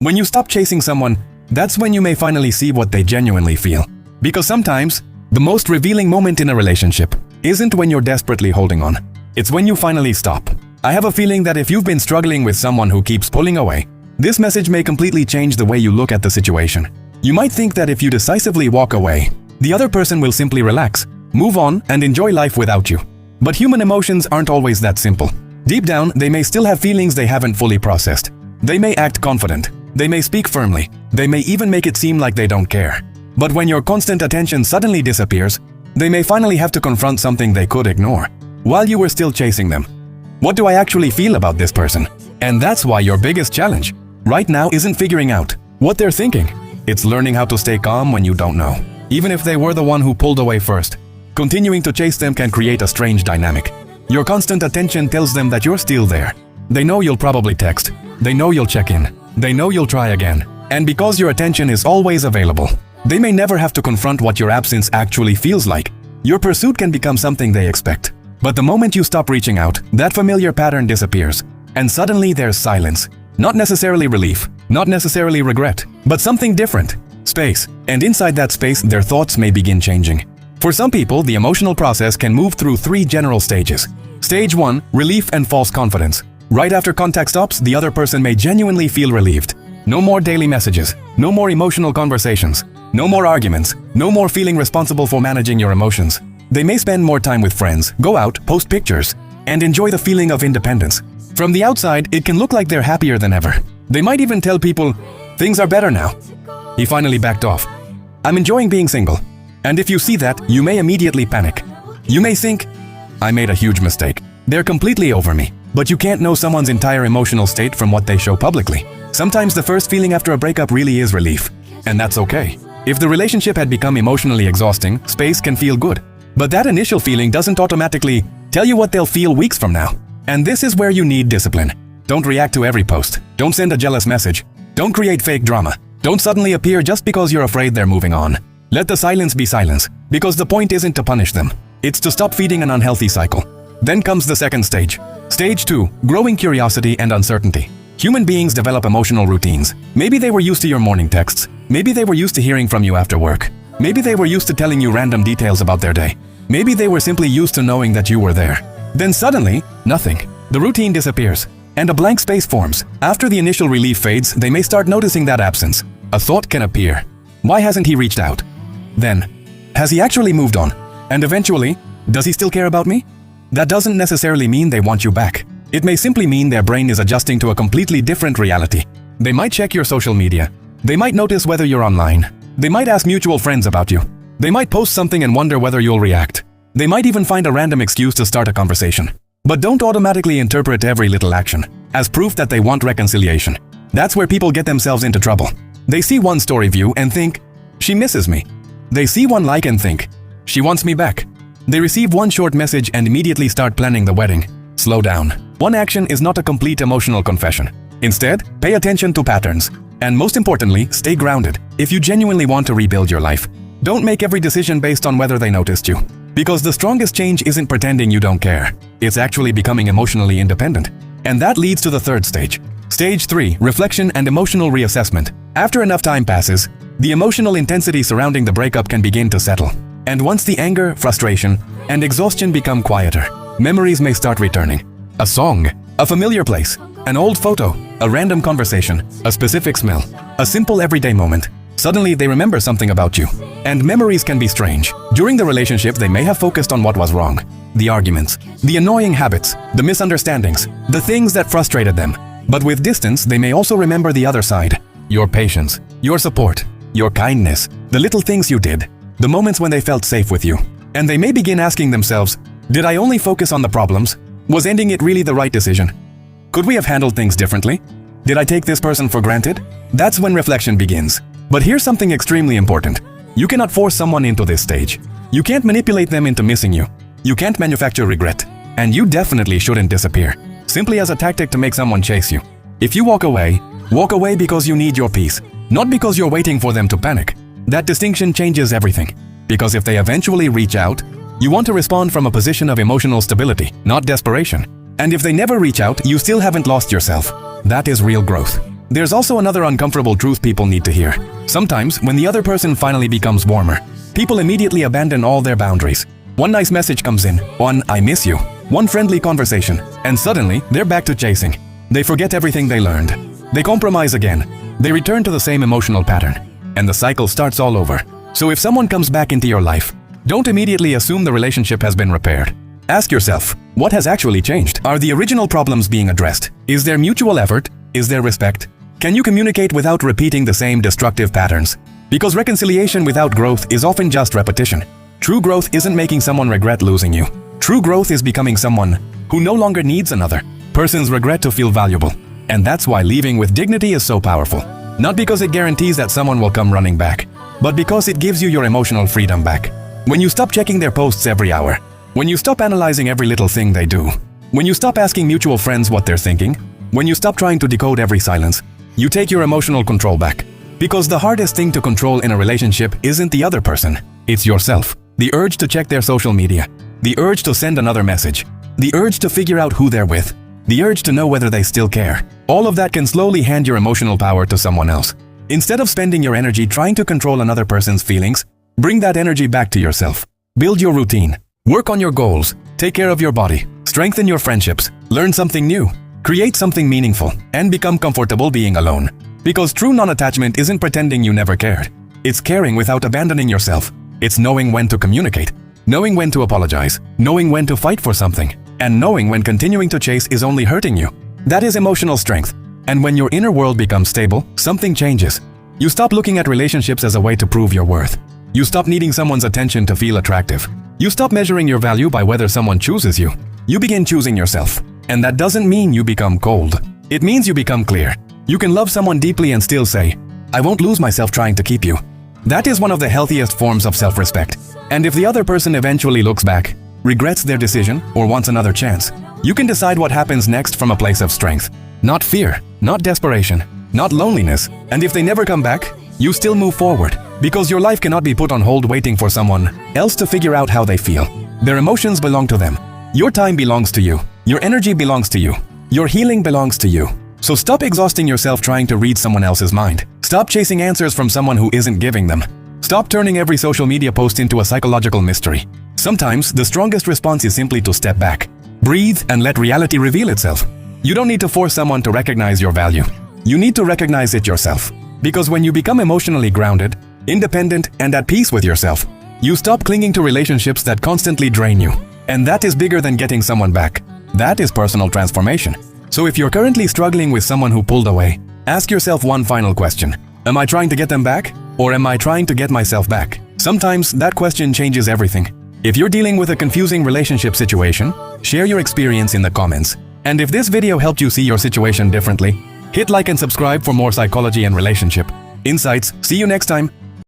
When you stop chasing someone, that's when you may finally see what they genuinely feel. Because sometimes, the most revealing moment in a relationship isn't when you're desperately holding on. It's when you finally stop. I have a feeling that if you've been struggling with someone who keeps pulling away, this message may completely change the way you look at the situation. You might think that if you decisively walk away, the other person will simply relax, move on, and enjoy life without you. But human emotions aren't always that simple. Deep down, they may still have feelings they haven't fully processed. They may act confident. They may speak firmly. They may even make it seem like they don't care. But when your constant attention suddenly disappears, they may finally have to confront something they could ignore while you were still chasing them. What do I actually feel about this person? And that's why your biggest challenge right now isn't figuring out what they're thinking. It's learning how to stay calm when you don't know, even if they were the one who pulled away first. Continuing to chase them can create a strange dynamic. Your constant attention tells them that you're still there. They know you'll probably text. They know you'll check in. They know you'll try again. And because your attention is always available, they may never have to confront what your absence actually feels like. Your pursuit can become something they expect. But the moment you stop reaching out, that familiar pattern disappears. And suddenly there's silence. Not necessarily relief, not necessarily regret, but something different. Space. And inside that space, their thoughts may begin changing. For some people, the emotional process can move through 3 general stages. Stage 1, relief and false confidence. Right after contact stops, the other person may genuinely feel relieved. No more daily messages, no more emotional conversations, no more arguments, no more feeling responsible for managing your emotions. They may spend more time with friends, go out, post pictures, and enjoy the feeling of independence. From the outside, it can look like they're happier than ever. They might even tell people, "Things are better now. He finally backed off. I'm enjoying being single." And if you see that, you may immediately panic. You may think, "I made a huge mistake. They're completely over me." But you can't know someone's entire emotional state from what they show publicly. Sometimes the first feeling after a breakup really is relief. And that's okay. If the relationship had become emotionally exhausting, space can feel good. But that initial feeling doesn't automatically tell you what they'll feel weeks from now. And this is where you need discipline. Don't react to every post. Don't send a jealous message. Don't create fake drama. Don't suddenly appear just because you're afraid they're moving on. Let the silence be silence, because the point isn't to punish them. It's to stop feeding an unhealthy cycle. Then comes the second stage. Stage 2, growing curiosity and uncertainty. Human beings develop emotional routines. Maybe they were used to your morning texts. Maybe they were used to hearing from you after work. Maybe they were used to telling you random details about their day. Maybe they were simply used to knowing that you were there. Then suddenly, nothing. The routine disappears, and a blank space forms. After the initial relief fades, they may start noticing that absence. A thought can appear. Why hasn't he reached out? Then, has he actually moved on? And eventually, does he still care about me? That doesn't necessarily mean they want you back. It may simply mean their brain is adjusting to a completely different reality. They might check your social media. They might notice whether you're online. They might ask mutual friends about you. They might post something and wonder whether you'll react. They might even find a random excuse to start a conversation. But don't automatically interpret every little action as proof that they want reconciliation. That's where people get themselves into trouble. They see one story view and think, "She misses me." They see one like and think, "She wants me back." They receive one short message and immediately start planning the wedding. Slow down. One action is not a complete emotional confession. Instead, pay attention to patterns. And most importantly, stay grounded. If you genuinely want to rebuild your life, don't make every decision based on whether they noticed you. Because the strongest change isn't pretending you don't care. It's actually becoming emotionally independent. And that leads to the third stage. Stage 3, reflection and emotional reassessment. After enough time passes, the emotional intensity surrounding the breakup can begin to settle. And once the anger, frustration, and exhaustion become quieter, memories may start returning. A song, a familiar place, an old photo, a random conversation, a specific smell, a simple everyday moment. Suddenly they remember something about you. And memories can be strange. During the relationship, they may have focused on what was wrong. The arguments, the annoying habits, the misunderstandings, the things that frustrated them. But with distance, they may also remember the other side. Your patience, your support, your kindness, the little things you did, the moments when they felt safe with you. And they may begin asking themselves, did I only focus on the problems? Was ending it really the right decision? Could we have handled things differently? Did I take this person for granted? That's when reflection begins. But here's something extremely important. You cannot force someone into this stage. You can't manipulate them into missing you. You can't manufacture regret. And you definitely shouldn't disappear, simply as a tactic to make someone chase you. If you walk away because you need your peace, not because you're waiting for them to panic. That distinction changes everything. Because if they eventually reach out, you want to respond from a position of emotional stability, not desperation. And if they never reach out, you still haven't lost yourself. That is real growth. There's also another uncomfortable truth people need to hear. Sometimes, when the other person finally becomes warmer, people immediately abandon all their boundaries. One nice message comes in, one "I miss you," one friendly conversation, and suddenly, they're back to chasing. They forget everything they learned. They compromise again. They return to the same emotional pattern. And the cycle starts all over. So if someone comes back into your life, don't immediately assume the relationship has been repaired. Ask yourself, what has actually changed? Are the original problems being addressed? Is there mutual effort? Is there respect? Can you communicate without repeating the same destructive patterns? Because reconciliation without growth is often just repetition. True growth isn't making someone regret losing you. True growth is becoming someone who no longer needs another person's regret to feel valuable. And that's why leaving with dignity is so powerful. Not because it guarantees that someone will come running back, but because it gives you your emotional freedom back. When you stop checking their posts every hour, when you stop analyzing every little thing they do, when you stop asking mutual friends what they're thinking, when you stop trying to decode every silence, you take your emotional control back. Because the hardest thing to control in a relationship isn't the other person, it's yourself. The urge to check their social media, the urge to send another message, the urge to figure out who they're with, the urge to know whether they still care. All of that can slowly hand your emotional power to someone else. Instead of spending your energy trying to control another person's feelings, bring that energy back to yourself. Build your routine. Work on your goals. Take care of your body. Strengthen your friendships. Learn something new. Create something meaningful. And become comfortable being alone. Because true non-attachment isn't pretending you never cared. It's caring without abandoning yourself. It's knowing when to communicate. Knowing when to apologize. Knowing when to fight for something. And knowing when continuing to chase is only hurting you. That is emotional strength. And when your inner world becomes stable, something changes. You stop looking at relationships as a way to prove your worth. You stop needing someone's attention to feel attractive. You stop measuring your value by whether someone chooses you. You begin choosing yourself. And that doesn't mean you become cold. It means you become clear. You can love someone deeply and still say, "I won't lose myself trying to keep you." That is one of the healthiest forms of self-respect. And if the other person eventually looks back, regrets their decision, or wants another chance, you can decide what happens next from a place of strength. Not fear, not desperation, not loneliness. And if they never come back, you still move forward. Because your life cannot be put on hold waiting for someone else to figure out how they feel. Their emotions belong to them. Your time belongs to you. Your energy belongs to you. Your healing belongs to you. So stop exhausting yourself trying to read someone else's mind. Stop chasing answers from someone who isn't giving them. Stop turning every social media post into a psychological mystery. Sometimes, the strongest response is simply to step back, breathe, and let reality reveal itself. You don't need to force someone to recognize your value. You need to recognize it yourself. Because when you become emotionally grounded, independent, and at peace with yourself, you stop clinging to relationships that constantly drain you. And that is bigger than getting someone back. That is personal transformation. So if you're currently struggling with someone who pulled away, ask yourself one final question. Am I trying to get them back? Or am I trying to get myself back? Sometimes that question changes everything. If you're dealing with a confusing relationship situation, share your experience in the comments. And if this video helped you see your situation differently, hit like and subscribe for more psychology and relationship insights. See you next time.